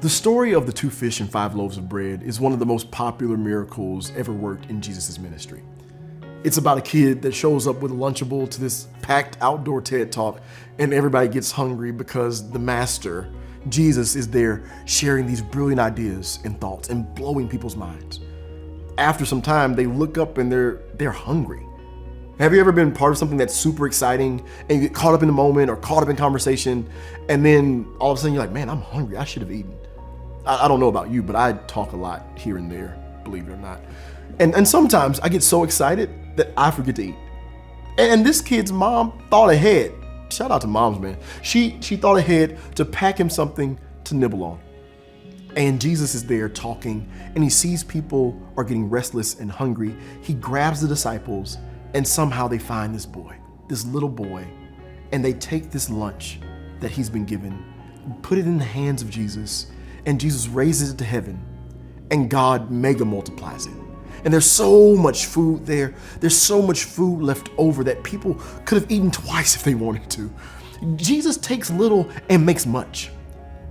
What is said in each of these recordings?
The story of the 2 fish and 5 loaves of bread is one of the most popular miracles ever worked in Jesus' ministry. It's about a kid that shows up with a Lunchable to this packed outdoor TED Talk, and everybody gets hungry because the master, Jesus, is there sharing these brilliant ideas and thoughts and blowing people's minds. After some time, they look up and they're hungry. Have you ever been part of something that's super exciting and you get caught up in the moment or caught up in conversation, and then all of a sudden you're like, man, I'm hungry, I should have eaten. I don't know about you, but I talk a lot here and there, believe it or not. And sometimes I get so excited that I forget to eat. And this kid's mom thought ahead. Shout out to moms, man. She thought ahead to pack him something to nibble on. And Jesus is there talking, and he sees people are getting restless and hungry. He grabs the disciples, and somehow they find this boy, this little boy, and they take this lunch that he's been given, put it in the hands of Jesus, and Jesus raises it to heaven, and God mega multiplies it. And there's so much food there. There's so much food left over that people could have eaten twice if they wanted to. Jesus takes little and makes much.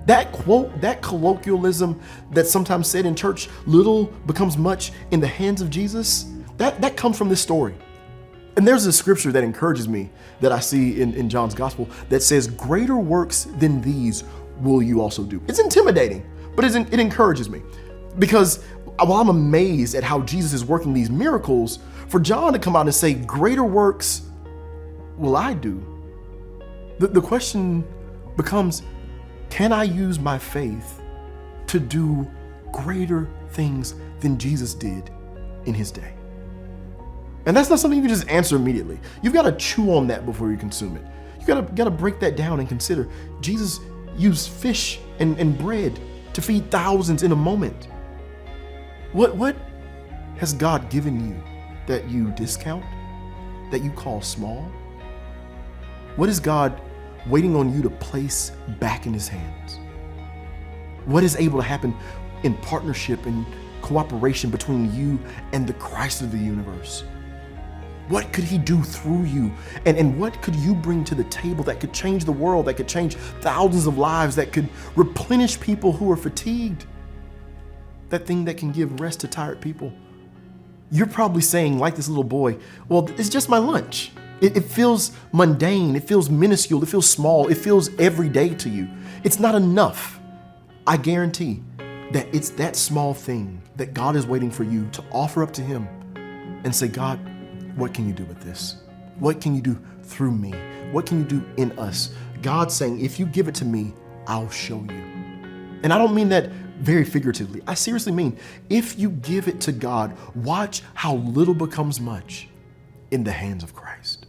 That quote, that colloquialism that's sometimes said in church, little becomes much in the hands of Jesus, that comes from this story. And there's a scripture that encourages me that I see in John's gospel that says, greater works than these will you also do. It's intimidating, but it encourages me, because while I'm amazed at how Jesus is working these miracles, for John to come out and say, greater works will I do, the question becomes, can I use my faith to do greater things than Jesus did in his day? And that's not something you can just answer immediately. You've got to chew on that before you consume it. You got to break that down and consider Jesus used fish and bread to feed thousands in a moment. What has God given you that you discount, that you call small? What is God waiting on you to place back in his hands? What is able to happen in partnership and cooperation between you and the Christ of the universe? What could he do through you? And what could you bring to the table that could change the world, that could change thousands of lives, that could replenish people who are fatigued? That thing that can give rest to tired people. You're probably saying, like this little boy, well, it's just my lunch. It feels mundane, it feels minuscule, it feels small, it feels everyday to you. It's not enough. I guarantee that it's that small thing that God is waiting for you to offer up to him and say, God, what can you do with this? What can you do through me? What can you do in us? God's saying, if you give it to me, I'll show you. And I don't mean that very figuratively. I seriously mean, if you give it to God, watch how little becomes much in the hands of Christ.